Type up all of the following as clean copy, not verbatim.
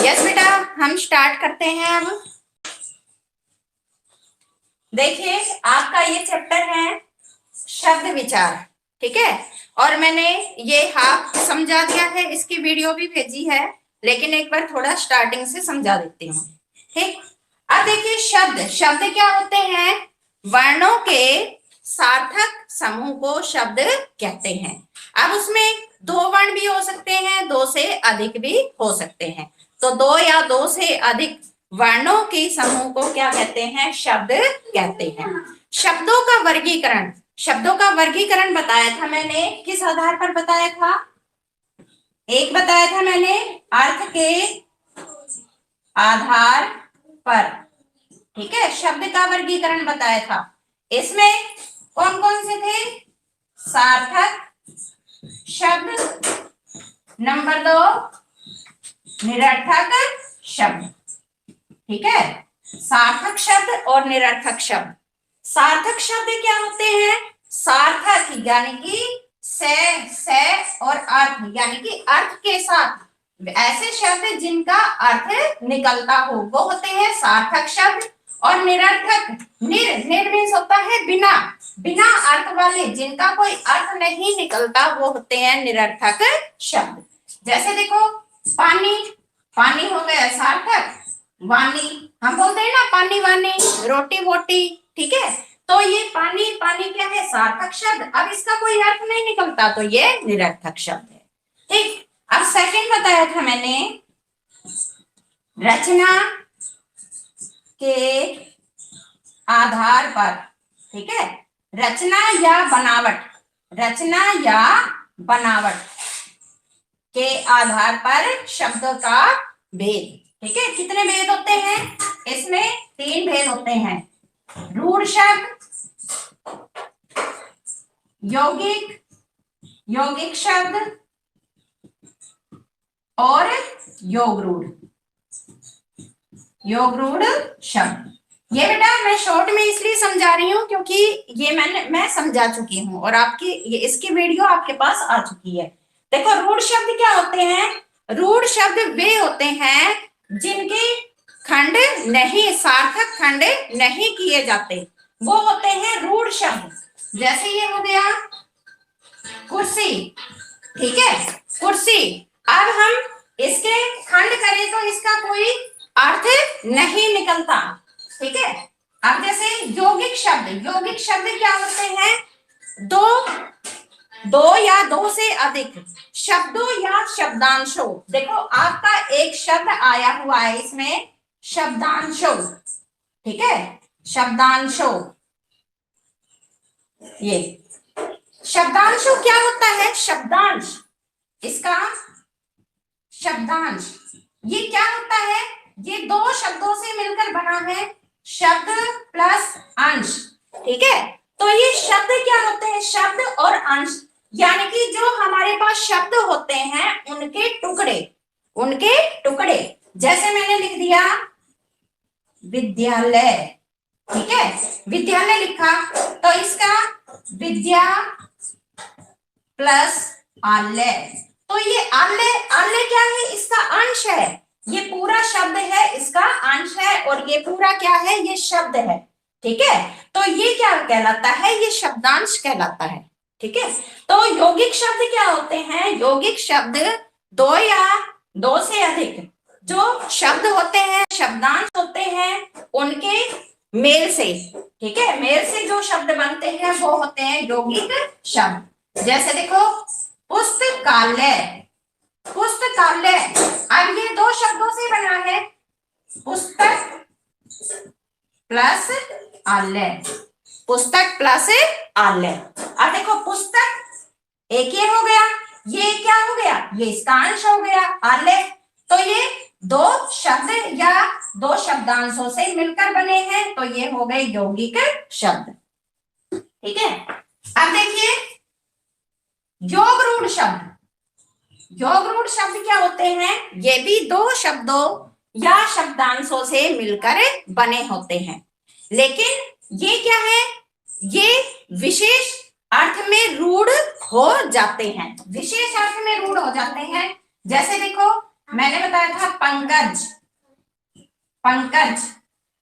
Yes बेटा, हम start करते हैं अब। देखिए, आपका ये चैप्टर है शब्द विचार, ठीक है। और मैंने ये हाफ समझा दिया है, इसकी वीडियो भी भेजी है, लेकिन एक बार थोड़ा स्टार्टिंग से समझा देती हूँ, ठीक। अब देखिए, शब्द शब्द क्या होते हैं? वर्णों के सार्थक समूह को शब्द कहते हैं। अब उसमें दो वर्ण भी हो सकते हैं, दो से अधिक भी हो सकते हैं। तो दो या दो से अधिक वर्णों के समूह को क्या कहते हैं? शब्द कहते हैं। शब्दों का वर्गीकरण बताया था मैंने, किस आधार पर बताया था? एक बताया था मैंने अर्थ के आधार पर, ठीक है। शब्द का वर्गीकरण बताया था, इसमें कौन कौन से थे? सार्थक शब्द, नंबर 2 निरर्थक शब्द, ठीक है। सार्थक शब्द और निरर्थक शब्द। सार्थक शब्द क्या होते हैं? सार्थक यानी कि से और अर्थ यानी कि अर्थ के साथ, ऐसे शब्द जिनका अर्थ निकलता हो वो होते हैं सार्थक शब्द। और निरर्थक, निर मीन्स होता है बिना, बिना अर्थ वाले, जिनका कोई अर्थ नहीं निकलता, वो होते हैं निरर्थक शब्द। जैसे देखो, पानी, पानी हो गया सार्थक। वाणी, हम बोलते हैं ना पानी वानी, रोटी वोटी, ठीक है। तो ये पानी, पानी क्या है? सार्थक शब्द। अब इसका कोई अर्थ नहीं निकलता तो ये निरर्थक शब्द है, ठीक। अब सेकंड बताया था मैंने, रचना के आधार पर, ठीक है। रचना या बनावट, रचना या बनावट के आधार पर शब्दों का भेद, ठीक है। कितने भेद होते हैं? इसमें 3 भेद होते हैं। रूढ़ शब्द, यौगिक, यौगिक शब्द और योग रूढ़, योग रूढ़ शब्द। ये बेटा मैं शॉर्ट में इसलिए समझा रही हूँ क्योंकि ये मैं समझा चुकी हूँ और आपकी ये इसकी वीडियो आपके पास आ चुकी है। देखो, रूढ़ शब्द क्या होते हैं? रूढ़ शब्द वे होते हैं जिनके खंड नहीं, सार्थक खंड नहीं किए जाते, वो होते हैं रूढ़ शब्द। जैसे ये हो गया कुर्सी, ठीक है, कुर्सी। अब हम इसके खंड करें तो इसका कोई अर्थ नहीं निकलता, ठीक है। अब जैसे यौगिक शब्द, यौगिक शब्द क्या होते हैं? दो या दो से अधिक शब्दों या शब्दांशों। देखो, आपका एक शब्द आया हुआ है, इसमें शब्दांशों, ठीक है, शब्दांशों। ये शब्दांशों क्या होता है? शब्दांश, इसका शब्दांश ये क्या होता है? ये दो शब्दों से मिलकर बना है, शब्द प्लस अंश, ठीक है। तो ये शब्द क्या होते हैं? शब्द और अंश, यानी कि जो हमारे पास शब्द होते हैं उनके टुकड़े, उनके टुकड़े। जैसे मैंने लिख दिया विद्यालय, ठीक है, विद्यालय लिखा, तो इसका विद्या प्लस आलय, तो ये आलय, आलय क्या है? इसका अंश है। ये पूरा शब्द है, इसका अंश है, और ये पूरा क्या है? ये शब्द है, ठीक है। तो ये क्या कहलाता है? ये शब्दांश कहलाता है, ठीक है। तो यौगिक शब्द क्या होते हैं? यौगिक शब्द दो या दो से अधिक जो शब्द होते हैं, शब्दांश होते हैं, उनके मेल से, ठीक है, मेल से जो शब्द बनते हैं वो होते हैं यौगिक शब्द। जैसे देखो, पुस्तकालय, पुस्तकालय, अब ये दो शब्दों से बना है, पुस्तक प्लस आलय, पुस्तक प्लस आलय। अब देखो, पुस्तक एक ये हो गया, ये क्या हो गया? ये इसका अंश हो गया आलय। तो ये दो शब्द या दो शब्दांशों से मिलकर बने हैं, तो ये हो गए यौगिक शब्द, ठीक है। अब देखिए, योग रूढ़ शब्द, योग रूढ़ शब्द क्या होते हैं? ये भी दो शब्दों या शब्दांशों से मिलकर बने होते हैं, लेकिन ये क्या है? ये विशेष अर्थ में रूढ़ हो जाते हैं, विशेष अर्थ में रूढ़ हो जाते हैं। जैसे देखो, मैंने बताया था पंकज, पंकज।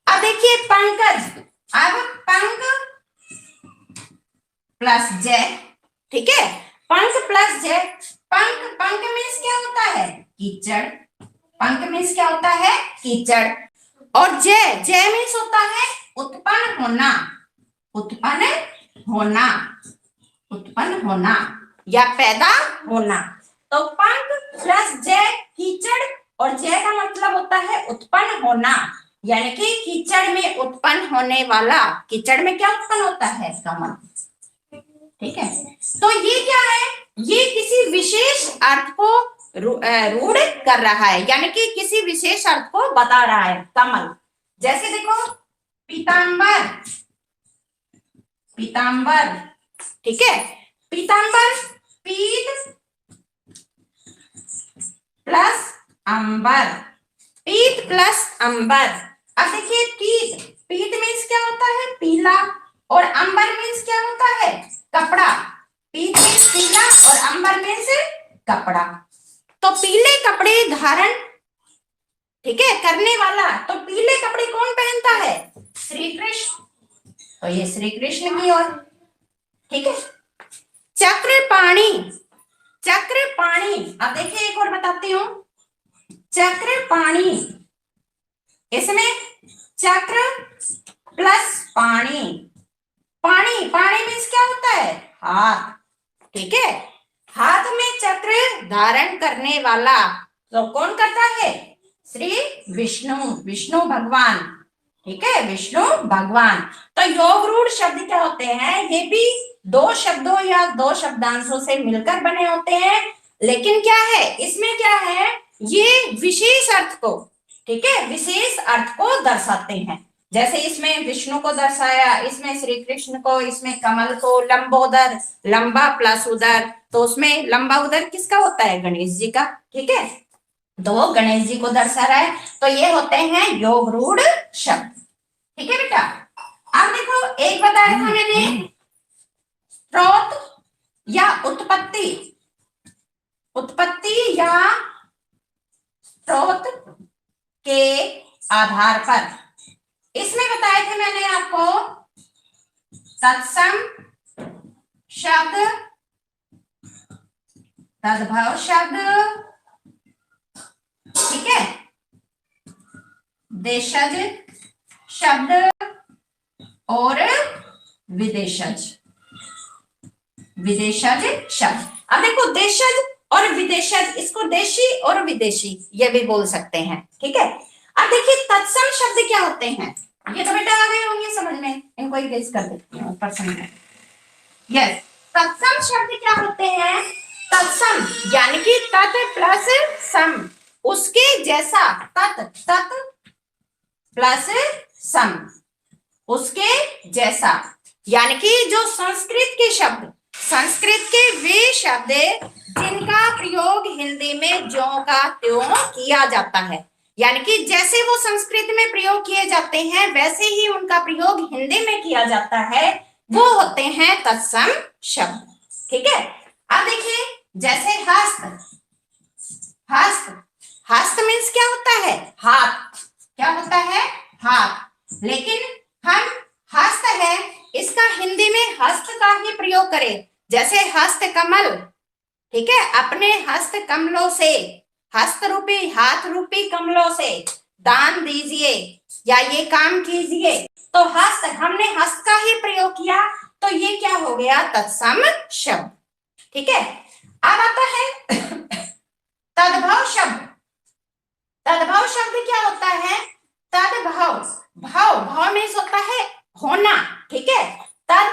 अब देखिए पंकज, अब पंक प्लस जय, ठीक है, पंक प्लस जय। पंक, पंक मीन्स क्या होता है? कीचड़। पंक मीन्स क्या होता है? कीचड़। और जय, जय मीन्स होता है उत्पन्न होना, उत्पन्न होना, उत्पन्न होना या पैदा होना। तो पंक प्लस जय कीचड़, और जय का मतलब होता है उत्पन्न होना, यानी कि कीचड़ में उत्पन्न होने वाला। कीचड़ में क्या उत्पन्न होता है? कमल, ठीक है। तो ये क्या है? ये किसी विशेष अर्थ को रूढ़ कर रहा है, यानी कि किसी विशेष अर्थ को बता रहा है। कमल, जैसे देखो पीतांबर, पीतांबर, ठीक है, पीतांबर, पीत प्लस अंबर, पीत प्लस अंबर। अब देखिए पीत, पीत मीन्स क्या होता है? पीला, और अंबर मीन्स क्या होता है? कपड़ा। पीत मीन्स पीला और अंबर मीन्स कपड़ा। तो पीले कपड़े धारण, ठीक है, करने वाला। तो पीले कपड़े कौन पहनता है? श्री कृष्ण। तो ये श्री कृष्ण की ओर, ठीक है। चक्रपाणी, चक्रपाणी। अब देखिए एक और बताती हूं, चक्रपाणी, इसमें चक्र प्लस पाणी। पाणी, पाणी मीन्स क्या होता है? हाथ, ठीक है, हाथ में चक्र धारण करने वाला। तो कौन करता है? श्री विष्णु, विष्णु भगवान, ठीक है, विष्णु भगवान। तो योग रूढ़ शब्द क्या होते हैं? ये भी दो शब्दों या दो शब्दांशों से मिलकर बने होते हैं, लेकिन क्या है इसमें, क्या है, ये विशेष अर्थ को, ठीक है, विशेष अर्थ को दर्शाते हैं। जैसे इसमें विष्णु को दर्शाया, इसमें श्री कृष्ण को, इसमें कमल को, लंबोदर, लंबा प्लस उदर, तो उसमें लंबा उदर किसका होता है? गणेश जी का, ठीक है, तो गणेश जी को दर्शा रहा है। तो ये होते हैं योग रूढ़ शब्द, ठीक है बेटा। अब देखो एक बताया था मैंने, स्रोत या उत्पत्ति, उत्पत्ति या स्रोत के आधार पर। इसमें बताए थे मैंने आपको तत्सम शब्द, तद्भव शब्द, ठीक है, देशज शब्द और विदेशज, विदेशज शब्द। अब देखो देशज और विदेशज, इसको देशी और विदेशी ये भी बोल सकते हैं, ठीक है। अब देखिए तत्सम शब्द क्या होते हैं? ये तो बेटा आ गए होंगे समझ में, इनको ही गेस कर देती हूँ ऊपर समझ में। यस, तत्सम शब्द क्या होते हैं? तत्सम यानी कि तत् प्लस सम, उसके जैसा, तत्, तत् प्लस सम, उसके जैसा। यानी कि जो संस्कृत के शब्द, संस्कृत के वे शब्द जिनका प्रयोग हिंदी में ज्यों का त्यों किया जाता है, यानी कि जैसे वो संस्कृत में प्रयोग किए जाते हैं वैसे ही उनका प्रयोग हिंदी में किया जाता है, वो होते हैं तत्सम शब्द, ठीक है। अब देखिए जैसे हस्त, हस्त, हस्त मीन्स क्या होता है? हाथ, क्या होता है? हाथ। लेकिन हम हस्त है इसका हिंदी में हस्त का ही प्रयोग करें, जैसे हस्त कमल, ठीक है, अपने हस्त कमलों से, हस्त रूपी, हाथ रूपी कमलों से दान दीजिए या ये काम कीजिए। तो हस्त, हमने हस्त का ही प्रयोग किया, तो ये क्या हो गया? तत्सम शब्द, ठीक है। अब आता है तद्भव शब्द। तद्भव शब्द क्या होता है? तद्भव, भाव, भाव मीन्स होता है होना, ठीक है, तद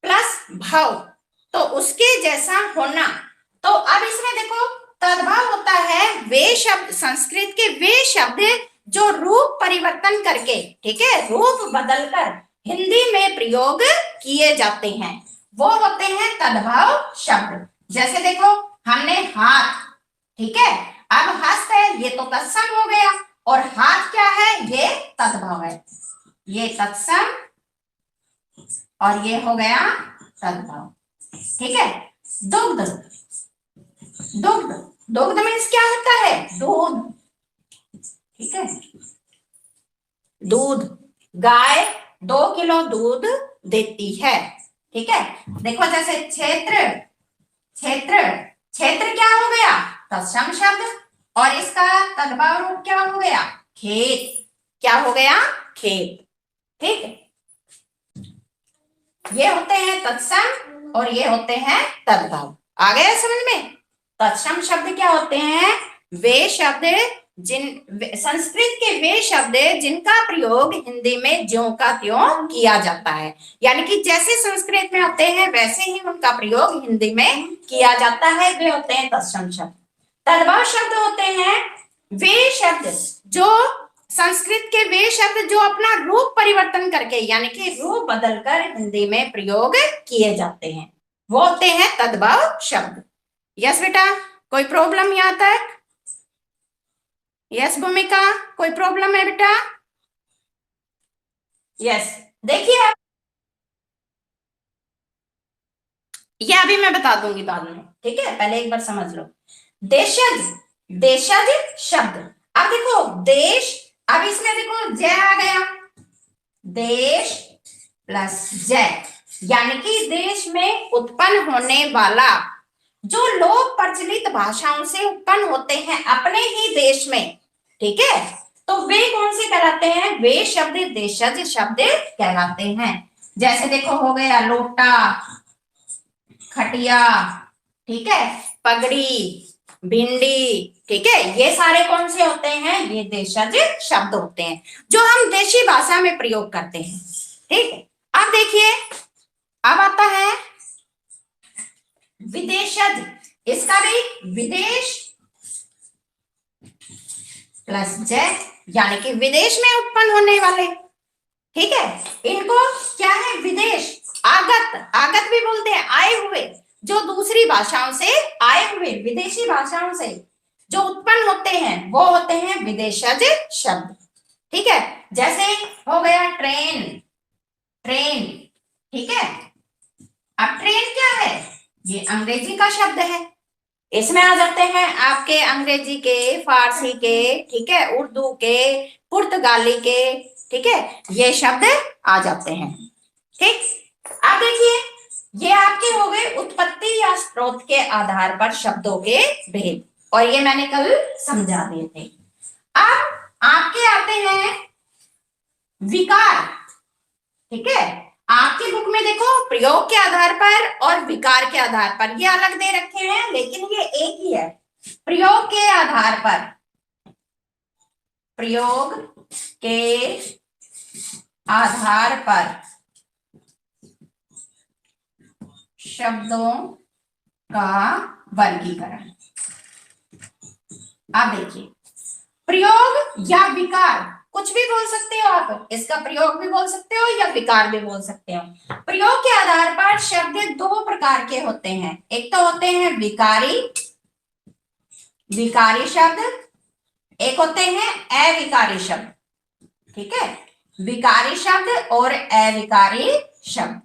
प्लस भाव, तो उसके जैसा होना। तो अब इसमें देखो तद्भव होता है वे शब्द, संस्कृत के वे शब्द जो रूप परिवर्तन करके, ठीक है, रूप बदलकर हिंदी में प्रयोग किए जाते हैं, वो होते हैं तद्भव शब्द। जैसे देखो हमने हाथ, ठीक है, अब हस्त है ये तो तत्सम हो गया, और हाथ क्या है? ये तद्भव है, ये तत्सम और ये हो गया तद्भव, ठीक है। दुग्ध, दुग्ध, दुग्ध मीन्स क्या होता है? दूध। ठीक है, दूध। गाय 2 किलो दूध देती है। ठीक है, देखो जैसे क्षेत्र, क्षेत्र, क्षेत्र क्या हो गया? तत्सम शब्द। और इसका तद्भव रूप क्या हो गया? खेत। क्या हो गया? खेत। ठीक है, ये होते हैं तत्सम और ये होते हैं तद्भव। आ गया समझ में? तत्सम शब्द क्या होते हैं? वे शब्द संस्कृत के वे शब्द जिनका प्रयोग हिंदी में ज्यों का त्यों किया जाता है, यानी कि जैसे संस्कृत में होते हैं वैसे ही उनका प्रयोग हिंदी में किया जाता है, वे होते हैं तत्सम शब्द। तद्भव शब्द होते हैं वे शब्द जो संस्कृत के वे शब्द जो अपना रूप परिवर्तन करके यानी कि रूप बदलकर हिंदी में प्रयोग किए जाते हैं, वो होते हैं तद्भव शब्द। यस बेटा, कोई प्रॉब्लम यहाँ तक? यस भूमिका, कोई प्रॉब्लम है बेटा? यस, देखिए आप, ये अभी मैं बता दूंगी बाद में, ठीक है, पहले एक बार समझ लो। देशज, देशज शब्द। अब देखो देश, अब इसमें देखो जय आ गया, देश प्लस जय, यानी कि देश में उत्पन्न होने वाला, जो लोक प्रचलित भाषाओं से उत्पन्न होते हैं अपने ही देश में, ठीक है, तो वे कौन से कहलाते हैं? वे शब्द देशज शब्द कहलाते हैं। जैसे देखो हो गया लोटा, खटिया, ठीक है, पगड़ी, भिंडी, ठीक है, ये सारे कौन से होते हैं? ये देशज शब्द होते हैं जो हम देशी भाषा में प्रयोग करते हैं। ठीक है, अब देखिए, अब आता है विदेशज। इसका भी विदेश प्लस जय, यानी कि विदेश में उत्पन्न होने वाले, ठीक है, इनको क्या है? विदेश, आगत, आगत भी बोलते हैं, आए हुए, जो दूसरी भाषाओं से आए हुए, विदेशी भाषाओं से जो उत्पन्न होते हैं वो होते हैं विदेशज शब्द। ठीक है, जैसे हो गया ट्रेन, ट्रेन, ठीक है। अब ट्रेन क्या है? ये अंग्रेजी का शब्द है, इसमें आ जाते हैं आपके अंग्रेजी के, फारसी के, ठीक है, उर्दू के, पुर्तगाली के, ठीक है, ये शब्द आ जाते हैं। ठीक, अब देखिए, ये आपके हो गए उत्पत्ति या स्रोत के आधार पर शब्दों के भेद, और ये मैंने कल समझा दिए थे। अब आपके आते हैं विकार, ठीक है, आपकी बुक में देखो प्रयोग के आधार पर और विकार के आधार पर, ये अलग दे रखे हैं लेकिन ये एक ही है। प्रयोग के आधार पर, प्रयोग के आधार पर शब्दों का वर्गीकरण। आप देखिए, प्रयोग या विकार कुछ भी बोल सकते हो आप, इसका प्रयोग भी बोल सकते हो या विकार भी बोल सकते हो। प्रयोग के आधार पर शब्द दो प्रकार के होते हैं, एक तो होते हैं विकारी, विकारी शब्द, एक होते हैं अविकारी शब्द। ठीक है, विकारी शब्द और अविकारी शब्द।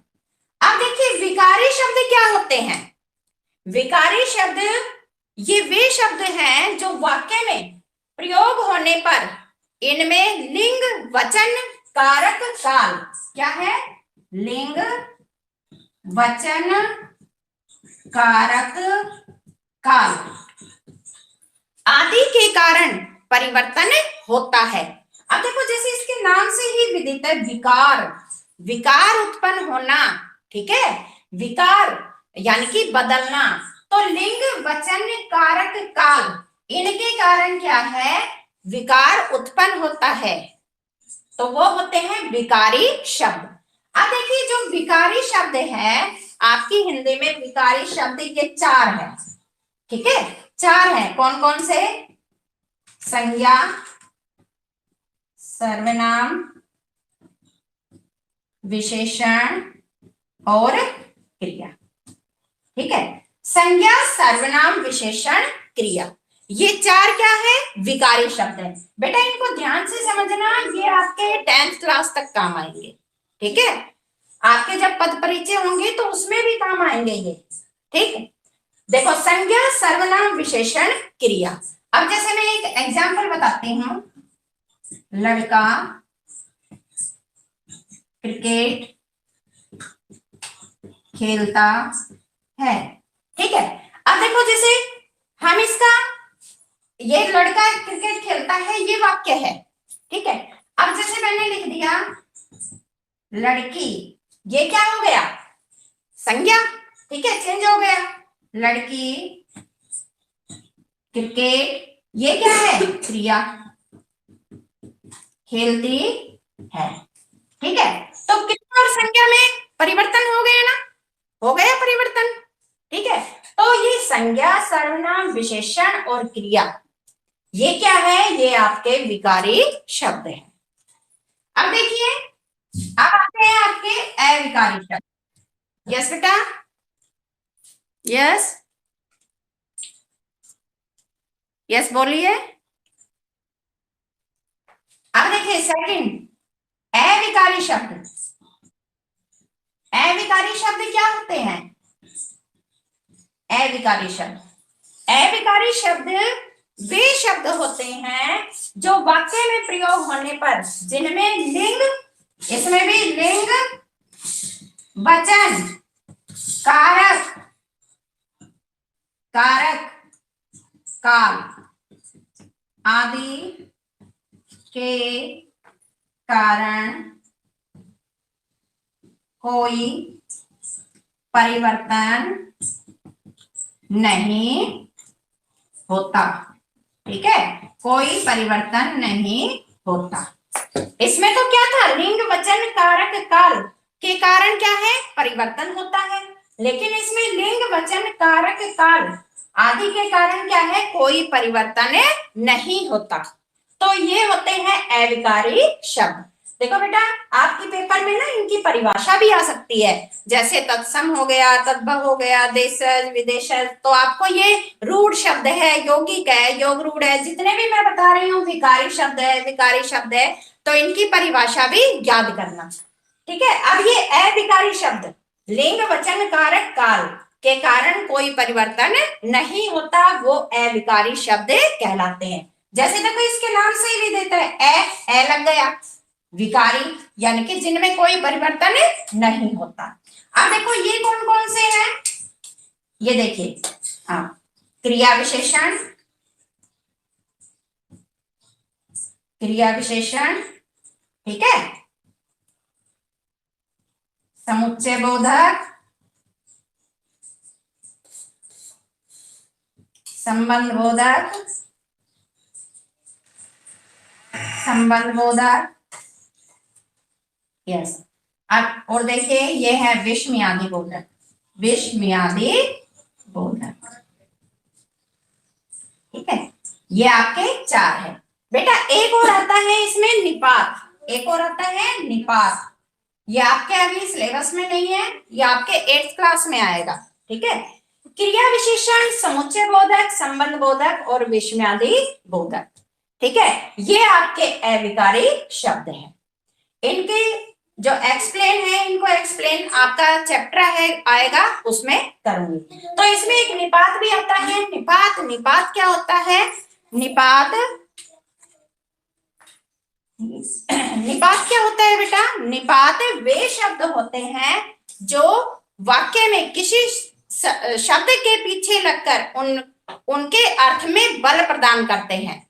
अब देखिए विकारी शब्द क्या होते हैं? विकारी शब्द ये वे शब्द हैं जो वाक्य में प्रयोग होने पर इनमें लिंग, वचन, कारक, काल, क्या है? लिंग, वचन, कारक, काल आदि के कारण परिवर्तन होता है। अब देखो जैसे इसके नाम से ही विदित है विकार, विकार उत्पन्न होना, ठीक है, विकार यानी कि बदलना, तो लिंग, वचन, कारक, काल इनके कारण क्या है? विकार उत्पन्न होता है, तो वो होते हैं विकारी शब्द। अब देखिए जो विकारी शब्द है आपकी हिंदी में, विकारी शब्द ये 4 है, ठीक है, 4 है। कौन कौन से? संज्ञा, सर्वनाम, विशेषण और क्रिया। ठीक है, संज्ञा, सर्वनाम, विशेषण, क्रिया, ये 4 क्या है? विकारी शब्द है। बेटा इनको ध्यान से समझना, ये आपके 10th क्लास तक काम आएंगे। ठीक है, आपके जब पद परिचय होंगे तो उसमें भी काम आएंगे ये। ठीक है, देखो, संज्ञा, सर्वनाम, विशेषण, क्रिया। अब जैसे मैं एक एग्जांपल बताती हूँ। लड़का क्रिकेट खेलता है। ठीक है। अब देखो, जैसे हम इसका, ये लड़का क्रिकेट खेलता है, ये वाक्य है। ठीक है। अब जैसे मैंने लिख दिया लड़की, ये क्या हो गया? संज्ञा। ठीक है, चेंज हो गया। लड़की क्रिकेट, ये क्या है? क्रिया, खेलती है। ठीक है। तो क्रिया और संज्ञा में परिवर्तन हो गया ना? हो गया परिवर्तन। ठीक है। तो ये संज्ञा, सर्वनाम, विशेषण और क्रिया, ये क्या है? ये आपके विकारी शब्द है। अब देखिए, अब आते हैं आपके अविकारी शब्द। यस बेटा, यस, यस बोलिए। अब देखिए सेकंड, अविकारी शब्द। अविकारी शब्द क्या होते हैं? अविकारी शब्द, अविकारी शब्द वे शब्द होते हैं जो वाक्य में प्रयोग होने पर, जिनमें लिंग, इसमें भी लिंग, वचन, कारक, कारक, काल आदि के कारण कोई परिवर्तन नहीं होता। ठीक है, कोई परिवर्तन नहीं होता। इसमें तो क्या था? लिंग, वचन, कारक, काल के कारण क्या है? परिवर्तन होता है। लेकिन इसमें लिंग, वचन, कारक, काल आदि के कारण क्या है? कोई परिवर्तन नहीं होता। तो ये होते हैं अविकारी शब्द। देखो बेटा, आपके पेपर में ना इनकी परिभाषा भी आ सकती है, जैसे तत्सम हो गया, तद्भव हो गया, देशज, विदेशज। तो आपको ये रूढ़ शब्द है, यौगिक है, योग रूढ़ है, जितने भी मैं बता रही हूँ, विकारी शब्द है, विकारी शब्द है, तो इनकी परिभाषा भी याद करना। ठीक है। अब ये अविकारी शब्द लिंग, वचन, कारक, काल के कारण कोई परिवर्तन नहीं होता, वो अविकारी शब्द कहलाते हैं। जैसे देखो, इसके नाम से ही भी देता है, ए लग गया, विकारी, यानी कि जिनमें कोई परिवर्तन नहीं होता। अब देखो ये कौन कौन से हैं? ये देखिए, हाँ, क्रिया विशेषण, क्रिया विशेषण, ठीक है, समुच्चय बोधक, संबंध बोधक, संबंध बोधक, यस। अब और देखिए, ये है विषम्यादि बोधक, विषम्यादि बोधक। ठीक है, ये आपके चार है। बेटा एक और आता है इसमें निपात, एक और आता है निपात। ये आपके अभी सिलेबस में नहीं है, ये आपके 8th क्लास में आएगा। ठीक है। क्रिया विशेषण, समुच्चय बोधक, संबंध बोधक और विषम्यादि बोधक। ठीक है, ये आपके अविकारी शब्द हैं। इनके जो एक्सप्लेन है, इनको एक्सप्लेन आपका चैप्टर है आएगा, उसमें करूंगी। तो इसमें एक निपात भी आता है। निपात, निपात क्या होता है? निपात, निपात क्या होता है बेटा? निपात वे शब्द होते हैं जो वाक्य में किसी शब्द के पीछे लगकर उनके अर्थ में बल प्रदान करते हैं।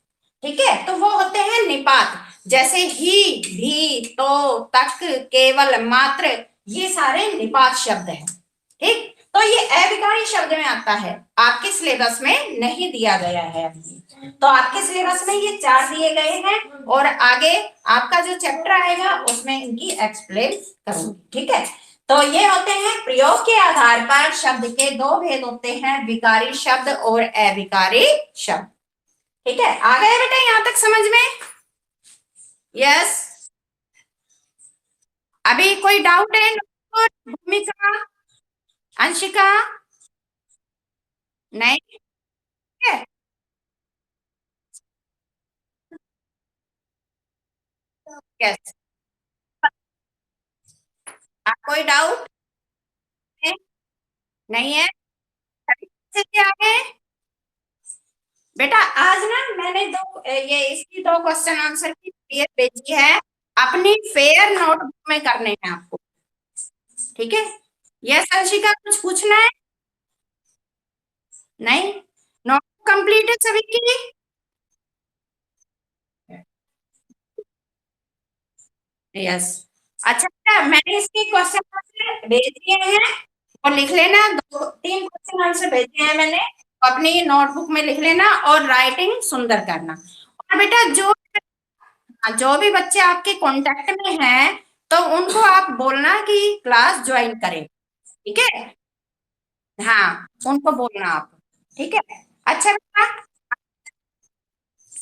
ठीक है, तो वो होते हैं निपात। जैसे ही, भी, तो, तक, केवल, मात्र, ये सारे निपात शब्द हैं। ठीक, तो ये अविकारी शब्द में आता है, आपके सिलेबस में नहीं दिया गया है अभी। तो आपके सिलेबस में ये चार दिए गए हैं, और आगे आपका जो चैप्टर आएगा उसमें इनकी एक्सप्लेन करूंगी। ठीक है, तो ये होते हैं प्रयोग के आधार पर शब्द के दो भेद होते हैं, विकारी शब्द और अविकारी शब्द। ठीक है, आ गया बेटा यहां तक समझ में? यस। अभी कोई डाउट है? भूमिका, अंशिका, नहीं है? यस। आप कोई डाउट है? नहीं है? चलिए आगे। बेटा आज ना मैंने ये इसकी दो क्वेश्चन आंसर की पीडीएफ भेजी है, अपनी फेयर नोटबुक में करने हैं आपको। ठीक है। यस अंशिका, कुछ पूछना है? नहीं, नोटबुक कंप्लीट है सभी की? यस। अच्छा बेटा, मैंने इसके क्वेश्चन आंसर भेज दिए हैं, और लिख लेना, दो तीन क्वेश्चन आंसर भेजे हैं मैंने, अपनी नोटबुक में लिख लेना और राइटिंग सुंदर करना। और बेटा जो भी बच्चे आपके कांटेक्ट में हैं, तो उनको आप बोलना कि क्लास ज्वाइन करें। ठीक है। हाँ, उनको बोलना आप। ठीक है। अच्छा बेटा,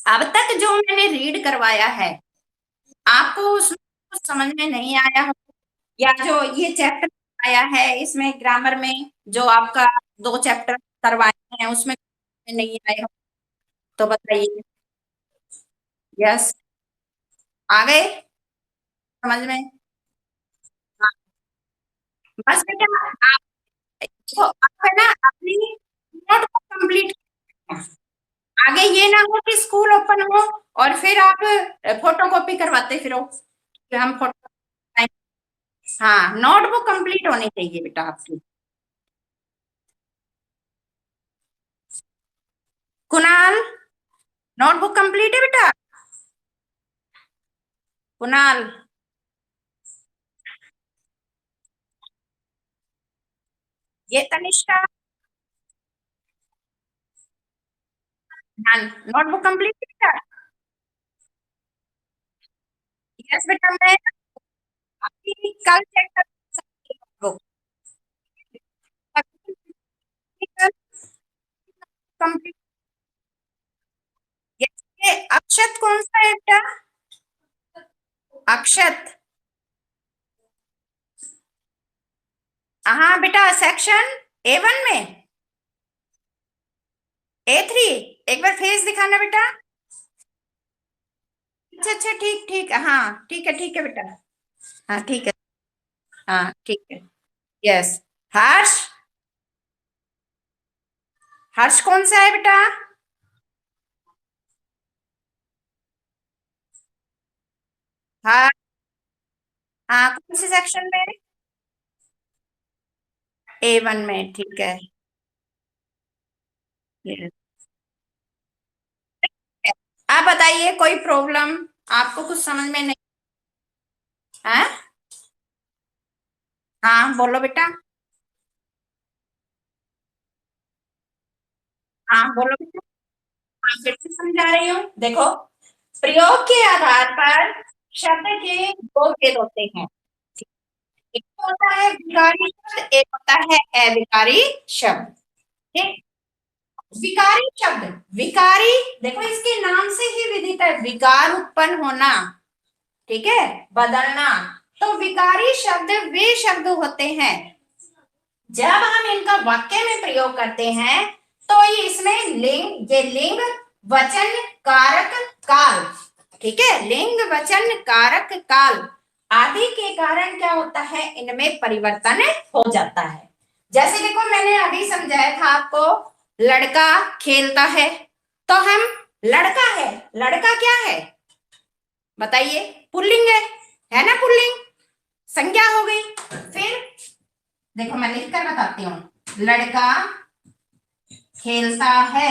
अब तक जो मैंने रीड करवाया है, आपको उसमें कुछ समझ में नहीं आया हो, या जो ये चैप्टर आया है इसमें ग्रामर में, जो आपका दो चैप्टर करवाए हैं उसमें नहीं आए हो, तो बताइए। यस, आ गए समझ में? हाँ, बस बेटा आप देखो, आप है ना अपनी नोट को कंप्लीट, आगे ये ना हो कि स्कूल ओपन हो और फिर आप फोटो कॉपी करवाते फिरो कि हम फोटो। हाँ, नोटबुक कंप्लीट होनी चाहिए बेटा आपकी। कुणाल, नोटबुक कंप्लीट है बेटा? कुणाल, ये तनिष्का, हाँ, नोटबुक कंप्लीट है बेटा? यस बेटा, मैं आपकी कल चेक कर सकती हूँ कंप्लीट। ये अक्षत कौन सा है बेटा? अक्षत, हाँ बेटा, सेक्शन A1 में, A3। एक बार फेस दिखाना बेटा। अच्छा अच्छा, ठीक ठीक, हाँ ठीक है बेटा। हाँ ठीक है। हाँ ठीक है। यस। हर्ष, हर्ष कौन सा है बेटा? हाँ हाँ, कौन से सेक्शन में? A1 में, ठीक है। Yes. आप बताइए, कोई प्रॉब्लम आपको कुछ समझ में नहीं है? हाँ बोलो बेटा। हाँ बोलो बेटा। हाँ, फिर से समझा रही हूँ, देखो, प्रयोग के आधार पर शब्द के दो भेद होते हैं। एक होता है विकारी शब्द, एक होता है अविकारी शब्द। ठीक। विकारी शब्द, विकारी, देखो इसके नाम से ही विदित है, विकार उत्पन्न होना। ठीक है, बदलना। तो विकारी शब्द वे शब्द होते हैं जब हम इनका वाक्य में प्रयोग करते हैं, तो ये इसमें लिंग वचन कारक काल, ठीक है, लिंग वचन कारक काल आदि के कारण क्या होता है, इनमें परिवर्तन हो जाता है। जैसे देखो, मैंने अभी समझाया था आपको, लड़का खेलता है, तो हम लड़का है, लड़का क्या है बताइए? पुल्लिंग है ना, पुल्लिंग संज्ञा हो गई। फिर देखो, मैं लिख कर बताती हूँ, लड़का खेलता है,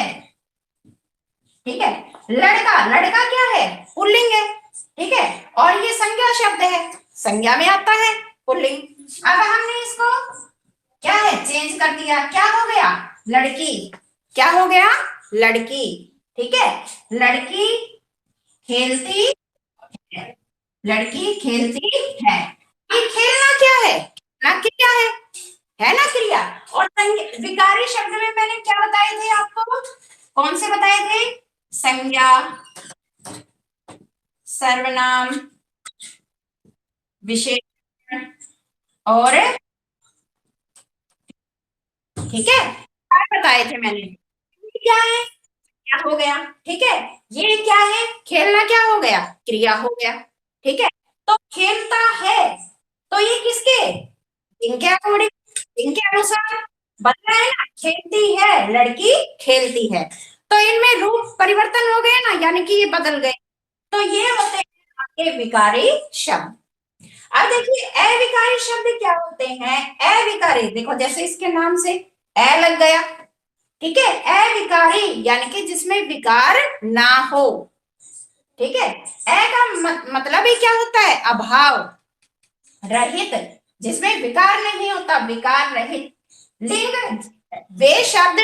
ठीक है, लड़का, लड़का क्या है, पुल्लिंग है, ठीक है, और ये संज्ञा शब्द है, संज्ञा में आता है पुल्लिंग। अब हमने इसको क्या है, चेंज कर दिया, क्या हो गया, लड़की, क्या हो गया, लड़की, ठीक है, लड़की खेलती है, लड़की खेलती है। ये खेलना क्या है, ना क्रिया है ना, क्रिया। और विकारी शब्द में मैंने क्या बताए थे आपको, कौन से बताए थे, संज्ञा, सर्वनाम, विशेषण, और, ठीक है, क्या बताए थे मैंने, ये क्या है, क्या हो गया, ठीक है, ये क्या है, खेलना क्या हो गया, क्रिया हो गया, ठीक है। तो खेलता है, तो ये किसके, इनके अकॉर्डिंग, इनके अनुसार बदला है ना, खेलती है लड़की खेलती है। तो इनमें रूप परिवर्तन हो गए ना, यानी कि ये बदल गए। तो ये होते हैं आपके विकारी शब्द। अब देखिए अविकारी शब्द क्या होते हैं। अविकारी देखो, जैसे इसके नाम से ए लग गया, ठीक है। अविकारी यानी कि जिसमें विकार ना हो, ठीक है। ए का मतलब ही क्या होता है, अभाव रहित, जिसमें विकार नहीं होता, विकार रहित। लिंग वे शब्द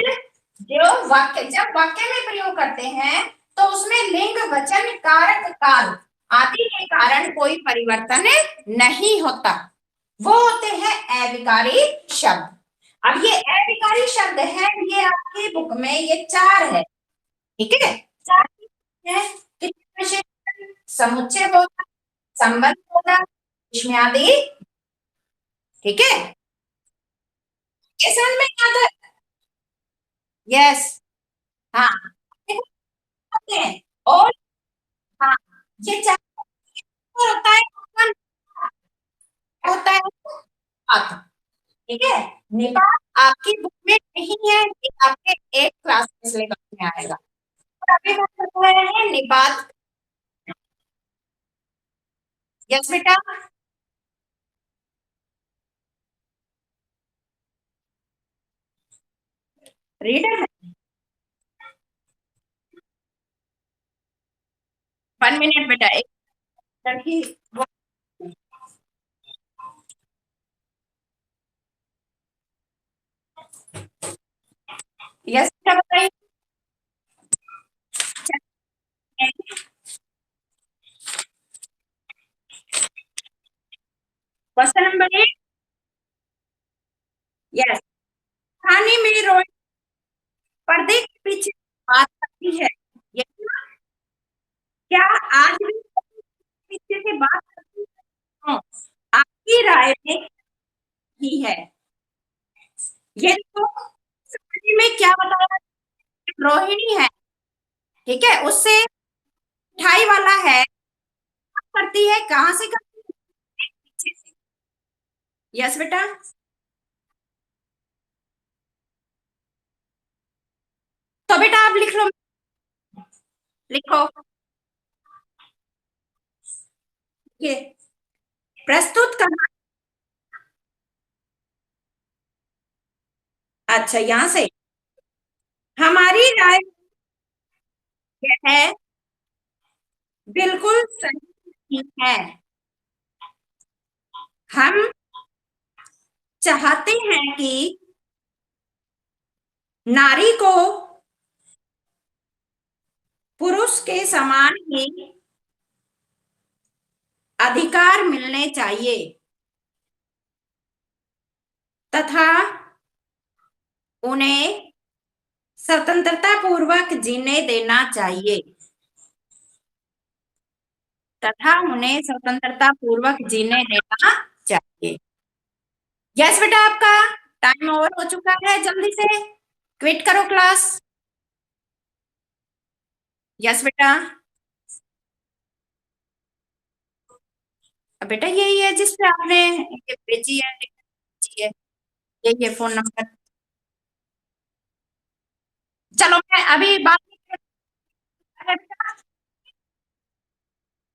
जो वाक्य, जब वाक्य में प्रयोग करते हैं तो उसमें लिंग वचन कारक काल आदि के कारण कोई परिवर्तन नहीं होता, वो होते हैं अविकारी शब्द। अब ये अविकारी शब्द है, ये आपकी बुक में ये चार है, ठीक है। चार है, कितने विशेषण, समुच्चय बोधा, संबंध बोधा, विस्मयादि, ठीक है। ये समझ में आता है। यस। हाँ, देखो, होते हैं। और हाँ, ये चार होता है, होता है निपात, ठीक है। निपात आपकी बुक में नहीं है, ये आपके एक क्लास में सिलेबस में आएगा। और अभी बात कर रहे हैं निपात। यस बेटा। रीडर है। 1 मिनट बेटा, एक लड़की। यस बेटा बताइए। Question number 8। यस। कहानी में रोई पर्दे के पीछे बात करती है, ये क्या आज भी पीछे से बात करती हूँ, आपकी राय में ही है। ये तो कहानी में क्या बताया, रोहिणी है, ठीक है, उससे मिठाई वाला है, करती है कहाँ से करती है, पीछे से। यस बेटा। तो बेटा आप लिख लो, लिखो ये प्रस्तुत करना। अच्छा, यहां से हमारी राय यह है, बिल्कुल सही है। हम चाहते हैं कि नारी को पुरुष के समान ही अधिकार मिलने चाहिए तथा उन्हें स्वतंत्रता पूर्वक जीने देना चाहिए, तथा उन्हें स्वतंत्रता पूर्वक जीने देना चाहिए। यस बेटा, आपका टाइम ओवर हो चुका है, जल्दी से क्विट करो क्लास। यस बेटा। अब बेटा यही है जिस पे आपने ये भेजी है, भेजी है, यही है फोन नंबर। चलो मैं अभी बात नहीं करता है बेटा,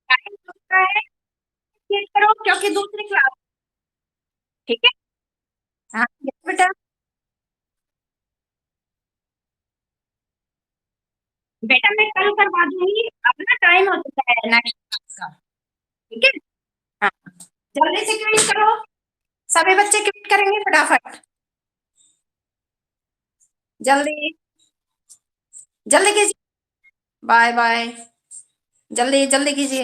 टाइम हो चुका है, क्विट करो क्योंकि दूसरी क्लास, ठीक है। हाँ yes, बेटा। बेटा मैं कल करवा दूंगी, अपना टाइम हो चुका है नेक्स्ट क्लास का, ठीक है। हाँ, जल्दी से क्विट करो, सभी बच्चे क्विट करेंगे फटाफट, जल्दी, जल्दी कीजिए। बाय बाय, जल्दी जल्दी कीजिए।